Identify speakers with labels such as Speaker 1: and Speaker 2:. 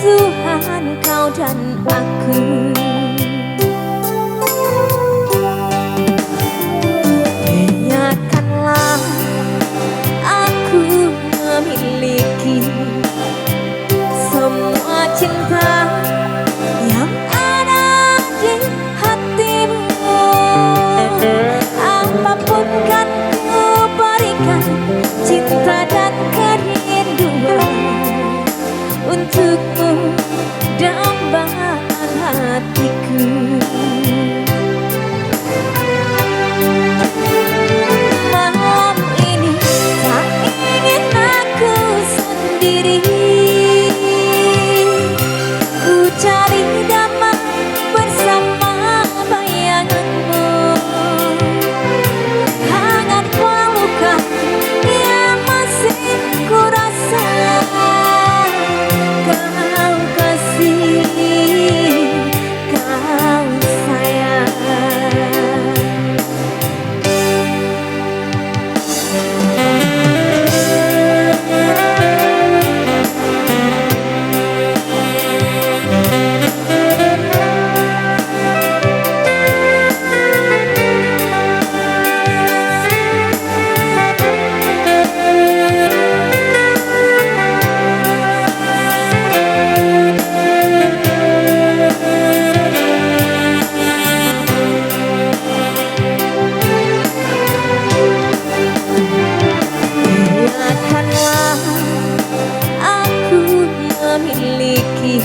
Speaker 1: Tuhan kau dan aku. Biarkanlah aku memiliki semua cinta yang ada di hatimu. Apapun kan ku berikan, cinta dan kerinduan untukmu, dambaan hatiku. Malam ini tak ingin aku sendiri, ku cari damai bersama bayanganmu. Hangat pelukan yang masih ku rasa, kau kasih, kau sayang. Biarkanlah aku memiliki